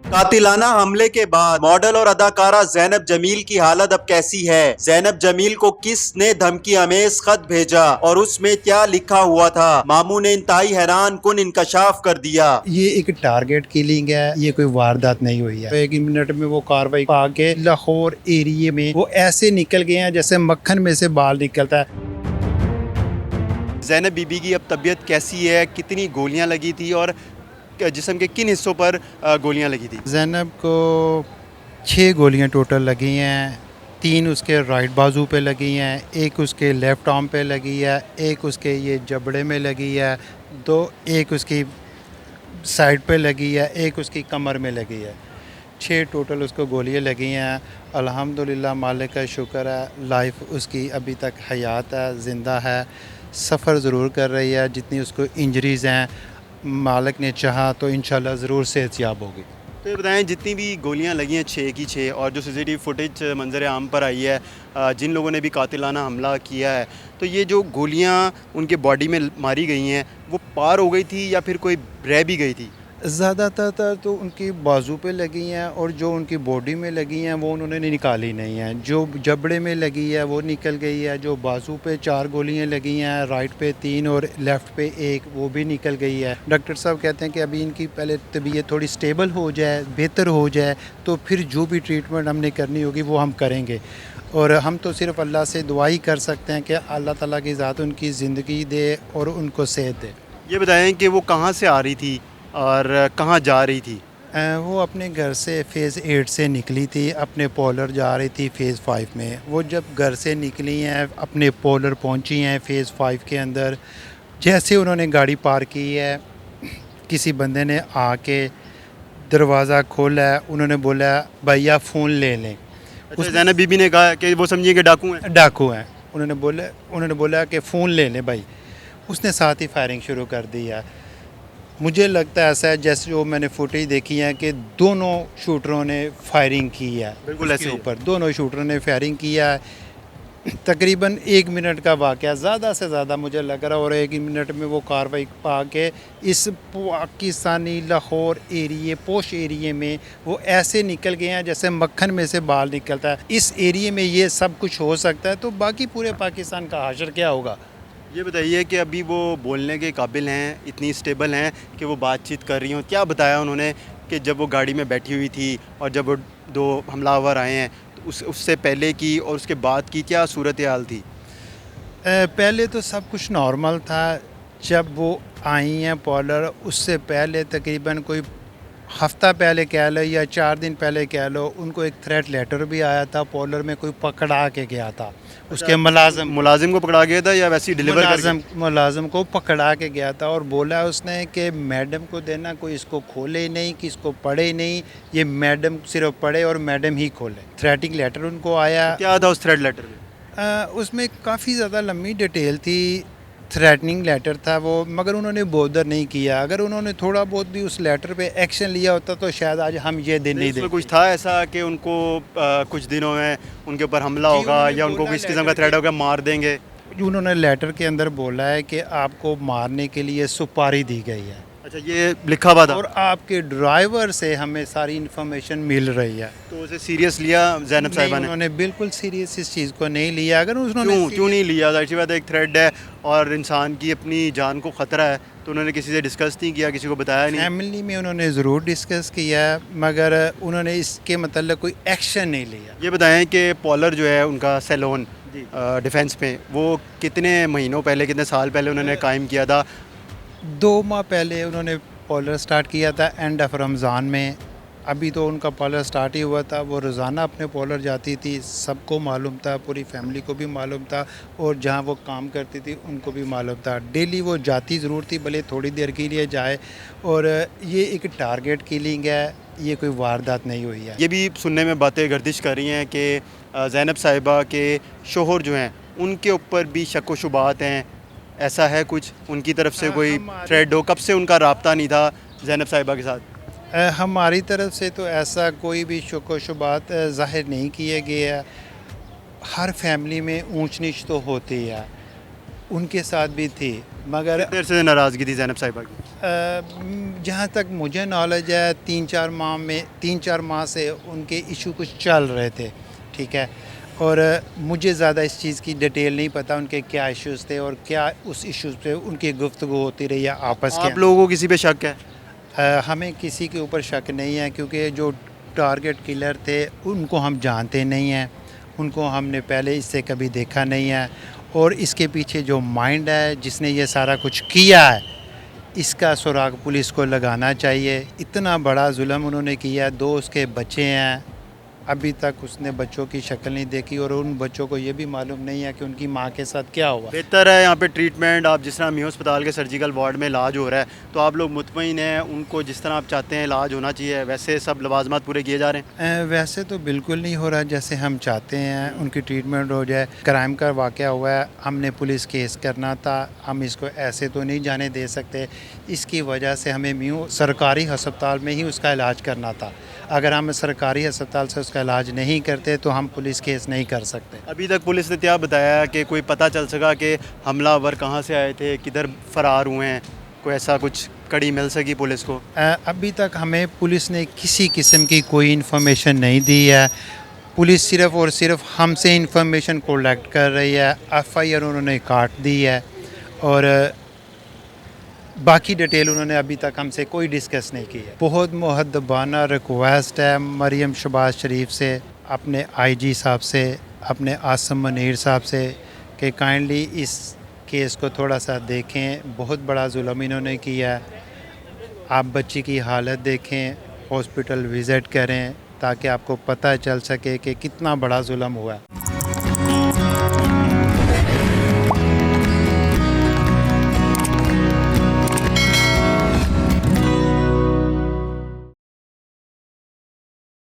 कातिलाना हमले के बाद मॉडल और अदाकारा ज़ैनब जमील की हालत अब कैसी है? ज़ैनब जमील को किसने धमकी अमेज खत भेजा और उसमें क्या लिखा हुआ था? मामू ने इंतहाई हैरान कुन इंकशाफ कर दिया। ये एक टारगेट किलिंग है, ये कोई वारदात नहीं हुई है। तो एक मिनट में वो कार्रवाई आके लाहौर एरिया में वो ऐसे निकल गए हैं जैसे मक्खन में से बाल निकलता है। ज़ैनब बीबी की अब तबीयत कैसी है? कितनी गोलियां लगी थी और जिस्म के किन हिस्सों पर गोलियां लगी थी? ज़ैनब को 6 गोलियां टोटल लगी हैं। 3 उसके राइट बाजू पे लगी हैं, एक उसके लेफ़्ट आर्म पे लगी है, एक उसके ये जबड़े में लगी है, एक उसकी साइड पे लगी है, एक उसकी कमर में लगी है। 6 टोटल उसको गोलियां लगी हैं। अल्हम्दुलिल्लाह मालिक का शुक्र है, लाइफ उसकी अभी तक हयात है, ज़िंदा है। सफ़र ज़रूर कर रही है। जितनी उसको इंजरीज़ हैं, मालिक ने चाहा तो इंशाल्लाह ज़रूर सेहतयाब होगी। तो ये बताएं, जितनी भी गोलियां लगी हैं 6 की 6 और जो सीसीटीवी फुटेज मंजर आम पर आई है, जिन लोगों ने भी कातिलाना हमला किया है, तो ये जो गोलियां उनके बॉडी में मारी गई हैं वो पार हो गई थी या फिर कोई रह भी गई थी? ज़्यादातर तो उनकी बाजू पे लगी हैं और जो उनकी बॉडी में लगी हैं वो उन्होंने निकाली नहीं हैं। जो जबड़े में लगी है वो निकल गई है। जो बाजू पे 4 गोलियां लगी हैं, राइट पे 3 और लेफ़्ट पे 1, वो भी निकल गई है। डॉक्टर साहब कहते हैं कि अभी इनकी पहले तबीयत थोड़ी स्टेबल हो जाए, बेहतर हो जाए, तो फिर जो भी ट्रीटमेंट हमने करनी होगी वो हम करेंगे। और हम तो सिर्फ़ अल्लाह से दुआ ही कर सकते हैं कि अल्लाह ताला की ज़ात उनकी ज़िंदगी दे और उनको सेहत दे। ये बताएं कि वो कहाँ से आ रही थी और कहाँ जा रही थी? वो अपने घर से फ़ेज़ 8 से निकली थी, अपने पोलर जा रही थी फ़ेज़ 5 में। वो जब घर से निकली हैं, अपने पोलर पहुंची हैं फ़ेज़ 5 के अंदर, जैसे उन्होंने गाड़ी पार्क की है, किसी बंदे ने आके दरवाज़ा खोला है। उन्होंने बोला, भैया फ़ोन ले लें। अच्छा, ज़ैनब बीबी ने कहा कि वो समझिए कि डाकू हैं। डाकू हैं। उन्होंने बोला कि फ़ोन ले लें भाई। उसने साथ ही फायरिंग शुरू कर दी है। मुझे लगता है ऐसा है जैसे जो मैंने फुटेज देखी है कि दोनों शूटरों ने फायरिंग की है। बिल्कुल ऐसे उसके ही ऊपर दोनों शूटरों ने फायरिंग किया है। तकरीबन 1 मिनट का वाक़या, ज़्यादा से ज़्यादा मुझे लग रहा है, और 1 मिनट में वो कार्रवाई पा के इस पाकिस्तानी लाहौर एरिए, पोश एरिए में वो ऐसे निकल गए हैं जैसे मक्खन में से बाल निकलता है। इस एरिए में ये सब कुछ हो सकता है, तो बाकी पूरे पाकिस्तान का हाशर क्या होगा? ये बताइए कि अभी वो बोलने के काबिल हैं, इतनी स्टेबल हैं कि वो बातचीत कर रही हों? क्या बताया उन्होंने कि जब वो गाड़ी में बैठी हुई थी और जब वो 2 हमलावर आए हैं तो उससे पहले की और उसके बाद की क्या सूरत हाल थी? पहले तो सब कुछ नॉर्मल था। जब वो आई हैं पॉलर, उससे पहले तकरीबन कोई हफ़्ता पहले कह लो या 4 दिन पहले कह लो, उनको एक थ्रेट लेटर भी आया था। पॉलर में कोई पकड़ा के गया था। उसके मुलाजिम को पकड़ा गया था या वैसे ही डिलीवर करके? मुलाजिम को पकड़ा के गया था और बोला उसने कि मैडम को देना, कोई इसको खोले ही नहीं, कि इसको पढ़े ही नहीं, ये मैडम सिर्फ पढ़े और मैडम ही खोले। थ्रेटिंग लेटर उनको आया। क्या था उस थ्रेट लेटर में? उसमें काफ़ी ज़्यादा लंबी डिटेल थी। थ्रेटनिंग लेटर था वो, मगर उन्होंने बॉदर नहीं किया। अगर उन्होंने थोड़ा बहुत भी उस लेटर पे एक्शन लिया होता तो शायद आज हम ये दिन नहीं देखते। कुछ था ऐसा कि उनको कुछ दिनों में उनके ऊपर हमला होगा या उनको किस किस्म का थ्रेट होगा, मार देंगे? उन्होंने लेटर के अंदर बोला है कि आपको मारने के लिए सुपारी दी गई है। अच्छा, ये लिखा हुआ था? और आपके ड्राइवर से हमें सारी इन्फॉर्मेशन मिल रही है। तो उसे सीरियस लिया ज़ैनब साहिबा ने? उन्होंने बिल्कुल सीरियस इस चीज़ को नहीं लिया। अगर उन्होंने क्यों नहीं लिया? जाहिर सी बात है, एक थ्रेट है और इंसान की अपनी जान को ख़तरा है, तो उन्होंने किसी से डिस्कस नहीं किया, किसी को बताया नहीं? फैमिली में उन्होंने ज़रूर डिस्कस किया, मगर उन्होंने इसके मतलब कोई एक्शन नहीं लिया। ये बताएं कि पॉलर जो है उनका सैलून डिफेंस में, वो कितने महीनों पहले, कितने साल पहले उन्होंने कायम किया था? 2 माह पहले उन्होंने पॉलर स्टार्ट किया था, एंड ऑफ रमज़ान में। अभी तो उनका पॉलर स्टार्ट ही हुआ था। वो रोज़ाना अपने पॉलर जाती थी, सबको मालूम था, पूरी फैमिली को भी मालूम था, और जहाँ वो काम करती थी उनको भी मालूम था। डेली वो जाती ज़रूर थी, भले थोड़ी देर के लिए जाए। और ये एक टारगेट किलिंग है, ये कोई वारदात नहीं हुई है। ये भी सुनने में बातें गर्दिश कर रही हैं कि ज़ैनब साहिबा के शोहर जो हैं उनके ऊपर भी शक व शुबात हैं। ऐसा है कुछ उनकी तरफ से कोई थ्रेड हो? कब से उनका राब्ता नहीं था ज़ैनब साहिबा के साथ? हमारी तरफ से तो ऐसा कोई भी शक व शुबात ज़ाहिर नहीं किए गए है। हर फैमिली में ऊंच नीच तो होती है, उनके साथ भी थी, मगर कितने अरसे से नाराज़गी थी ज़ैनब साहिबा की? जहाँ तक मुझे नॉलेज है 3-4 माह से उनके इशू कुछ चल रहे थे, ठीक है। और मुझे ज़्यादा इस चीज़ की डिटेल नहीं पता उनके क्या इश्यूज़ थे और क्या उस इश्यूज़ पे उनकी गुफ्तगू होती रही है आपस के। आप लोगों को किसी पे शक है? हमें किसी के ऊपर शक नहीं है क्योंकि जो टारगेट किलर थे उनको हम जानते नहीं हैं, उनको हमने पहले इससे कभी देखा नहीं है। और इसके पीछे जो माइंड है जिसने ये सारा कुछ किया है, इसका सुराग पुलिस को लगाना चाहिए। इतना बड़ा जुल्म उन्होंने किया है, 2 उसके बच्चे हैं, अभी तक उसने बच्चों की शक्ल नहीं देखी और उन बच्चों को ये भी मालूम नहीं है कि उनकी माँ के साथ क्या हुआ। बेहतर है यहाँ पे ट्रीटमेंट, आप जिस तरह मियाँ अस्पताल के सर्जिकल वार्ड में इलाज हो रहा है तो आप लोग मुतमईन हैं, उनको जिस तरह आप चाहते हैं इलाज होना चाहिए वैसे सब लवाजमात पूरे किए जा रहे हैं? वैसे तो बिल्कुल नहीं हो रहा जैसे हम चाहते हैं उनकी ट्रीटमेंट हो जाए। क्राइम का वाक़या हुआ है, हमने पुलिस केस करना था, हम इसको ऐसे तो नहीं जाने दे सकते। इसकी वजह से हमें म्यू सरकारी अस्पताल में ही उसका इलाज करना था। अगर हम सरकारी अस्पताल से उसका इलाज नहीं करते तो हम पुलिस केस नहीं कर सकते। अभी तक पुलिस ने क्या बताया कि कोई पता चल सका कि हमलावर कहाँ से आए थे, किधर फरार हुए हैं, कोई ऐसा कुछ कड़ी मिल सकी पुलिस को? अभी तक हमें पुलिस ने किसी किस्म की कोई इन्फॉर्मेशन नहीं दी है। पुलिस सिर्फ़ और सिर्फ हमसे इन्फॉर्मेशन कलेक्ट कर रही है। एफआईआर उन्होंने काट दी है और बाकी डिटेल उन्होंने अभी तक हमसे कोई डिस्कस नहीं की है। बहुत मुहद्दबाना रिक्वेस्ट है मरियम शहबाज शरीफ से, अपने आईजी साहब से, अपने आसम मुनीर साहब से कि काइंडली इस केस को थोड़ा सा देखें। बहुत बड़ा जुल्म इन्होंने किया है। आप बच्ची की हालत देखें, हॉस्पिटल विज़िट करें ताकि आपको पता चल सके कि कितना बड़ा जुल्म हुआ है।